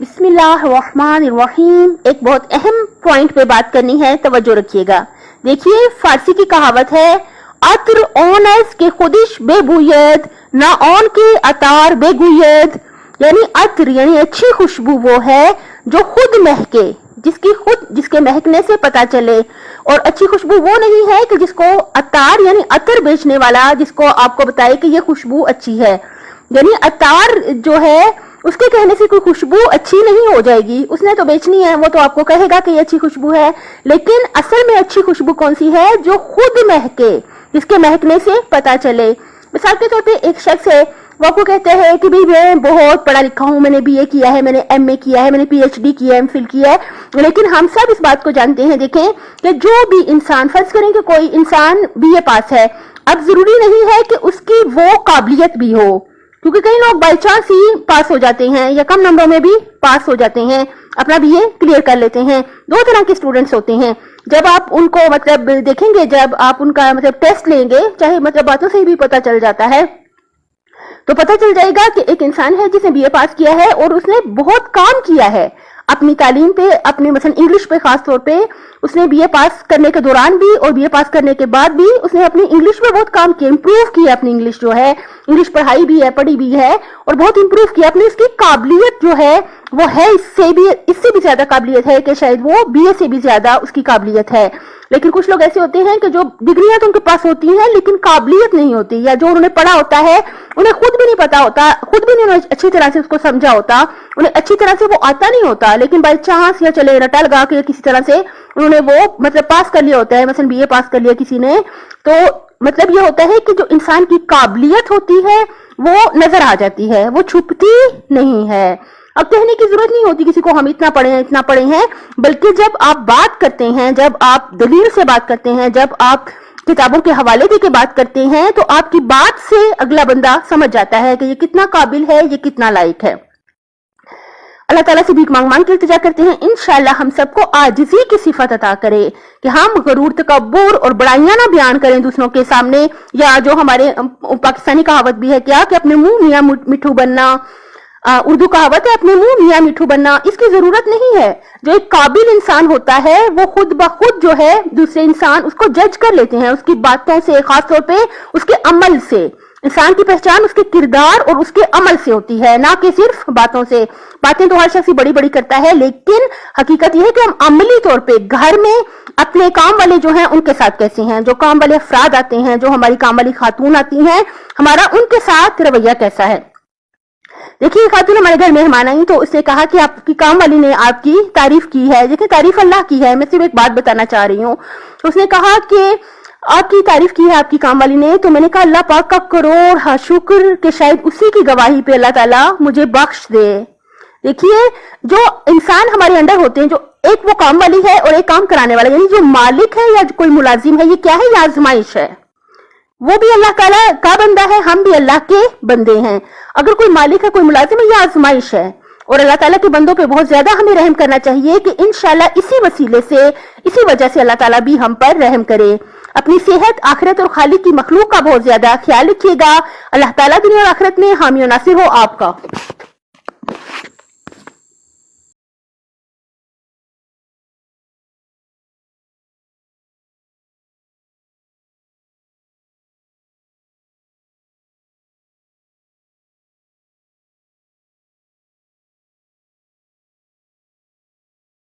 بسم اللہ الرحمن الرحیم. ایک بہت اہم پوائنٹ پہ بات کرنی ہے, توجہ رکھیے گا. دیکھیے فارسی کی کہاوت ہے عطر آن است کے خودش بے بوید نہ آن کے عطار بے گوید. یعنی عطر یعنی اچھی خوشبو وہ ہے جو خود مہکے, جس کے مہکنے سے پتا چلے, اور اچھی خوشبو وہ نہیں ہے کہ جس کو عطار یعنی عطر بیچنے والا جس کو آپ کو بتائے کہ یہ خوشبو اچھی ہے. یعنی عطار جو ہے اس کے کہنے سے کوئی خوشبو اچھی نہیں ہو جائے گی, اس نے تو بیچنی ہے, وہ تو آپ کو کہے گا کہ یہ اچھی خوشبو ہے, لیکن اصل میں اچھی خوشبو کون سی ہے؟ جو خود مہکے, جس کے مہکنے سے پتا چلے. مثال کے طور پہ ایک شخص ہے, وہ آپ کو کہتے ہیں کہ بھئی میں بہت پڑھا لکھا ہوں, میں نے BA کیا ہے, میں نے MA کیا ہے, میں نے PhD کیا ہے, MPhil کیا ہے, لیکن ہم سب اس بات کو جانتے ہیں. دیکھیں کہ جو بھی انسان, فرض کریں کہ کوئی انسان BA پاس ہے, اب ضروری نہیں ہے کہ اس کی وہ قابلیت بھی ہو, کیونکہ کئی لوگ بائی چانس ہی پاس ہو جاتے ہیں یا کم نمبروں میں بھی پاس ہو جاتے ہیں, اپنا BA کلیئر کر لیتے ہیں. دو طرح کے اسٹوڈنٹس ہوتے ہیں. جب آپ ان کو مطلب دیکھیں گے, جب آپ ان کا مطلب ٹیسٹ لیں گے, چاہے مطلب باتوں سے بھی پتا چل جاتا ہے, تو پتہ چل جائے گا کہ ایک انسان ہے جس نے BA پاس کیا ہے اور اس نے بہت کام کیا ہے اپنی تعلیم پہ, اپنے مثلا انگلش پہ خاص طور پہ. اس نے BA پاس کرنے کے دوران بھی اور BA پاس کرنے کے بعد بھی اس نے اپنی انگلش میں بہت کام کیا, امپروو کیا اپنی انگلش جو ہے, انگلش پڑھائی بھی ہے, پڑھی بھی ہے, اور بہت امپروو کیا. اپنی اس کی قابلیت جو ہے وہ ہے اس سے بھی زیادہ قابلیت ہے کہ شاید وہ BA سے بھی زیادہ اس کی قابلیت ہے. لیکن کچھ لوگ ایسے ہوتے ہیں کہ جو ڈگریاں تو ان کے پاس ہوتی ہیں لیکن قابلیت نہیں ہوتی, یا جو انہوں نے پڑھا ہوتا ہے انہیں خود بھی نہیں پتا ہوتا, خود بھی نہیں اچھی طرح سے اس کو سمجھا ہوتا, انہیں اچھی طرح سے وہ آتا نہیں ہوتا, لیکن بائی چانس یا چلے رٹا لگا کے کسی طرح سے انہوں نے وہ مطلب پاس کر لیا ہوتا ہے. مثلا BA پاس کر لیا کسی نے, تو مطلب یہ ہوتا ہے کہ جو انسان کی قابلیت ہوتی ہے وہ نظر آ جاتی ہے, وہ چھپتی نہیں ہے. اب کہنے کی ضرورت نہیں ہوتی کسی کو ہم اتنا پڑھے ہیں, بلکہ جب آپ بات کرتے ہیں, جب آپ دلیل سے بات کرتے ہیں, جب آپ کتابوں کے حوالے دے کے بات کرتے ہیں, تو آپ کی بات سے اگلا بندہ سمجھ جاتا ہے کہ یہ کتنا قابل ہے, یہ کتنا لائق ہے. اللہ تعالیٰ سے بھیک مانگ کے التجا کرتے ہیں انشاءاللہ ہم سب کو عاجزی کی صفت عطا کرے کہ ہم غرور, تکبر اور بڑائیاں نہ بیان کریں دوسروں کے سامنے, یا جو ہمارے پاکستانی کہاوت بھی ہے کیا کہ اپنے منہ میاں مٹھو بننا, اردو کہاوت ہے اپنے منہ میاں مٹھو بننا. اس کی ضرورت نہیں ہے. جو ایک قابل انسان ہوتا ہے وہ خود بخود جو ہے دوسرے انسان اس کو جج کر لیتے ہیں, اس کی باتوں سے, خاص طور پہ اس کے عمل سے. انسان کی پہچان اس کے کردار اور اس کے عمل سے ہوتی ہے, نہ کہ صرف باتوں سے. باتیں تو ہر شخص ہی بڑی بڑی کرتا ہے, لیکن حقیقت یہ ہے کہ ہم عملی طور پہ گھر میں اپنے کام والے جو ہیں ان کے ساتھ کیسے ہیں, جو کام والے افراد آتے ہیں, جو ہماری کام والی خاتون آتی ہیں, ہمارا ان کے ساتھ رویہ کیسا ہے. دیکھیے خاتون ہمارے گھر مہمان آئی تو اس نے کہا کہ آپ کی کام والی نے آپ کی تعریف کی ہے. دیکھیں تعریف اللہ کی ہے, میں صرف ایک بات بتانا چاہ رہی ہوں. اس نے کہا کہ آپ کی تعریف کی ہے آپ کی کام والی نے, تو میں نے کہا اللہ پاک کا کروڑ شکر کہ شاید اسی کی گواہی پہ اللہ تعالیٰ مجھے بخش دے. دیکھیے جو انسان ہمارے انڈر ہوتے ہیں, جو ایک وہ کام والی ہے اور ایک کام کرانے والا, یعنی جو مالک ہے یا کوئی ملازم ہے, یہ کیا ہے؟ یہ آزمائش ہے. وہ بھی اللہ تعالیٰ کا بندہ ہے, ہم بھی اللہ کے بندے ہیں. اگر کوئی مالک ہے, کوئی ملازم ہے, یہ آزمائش ہے. اور اللہ تعالیٰ کے بندوں پہ بہت زیادہ ہمیں رحم کرنا چاہیے کہ انشاءاللہ اسی وسیلے سے, اسی وجہ سے اللہ تعالیٰ بھی ہم پر رحم کرے. اپنی صحت, آخرت اور خالق کی مخلوق کا بہت زیادہ خیال رکھیے گا. اللہ تعالیٰ دنیا اور آخرت میں حامی و ناصر ہو آپ کا.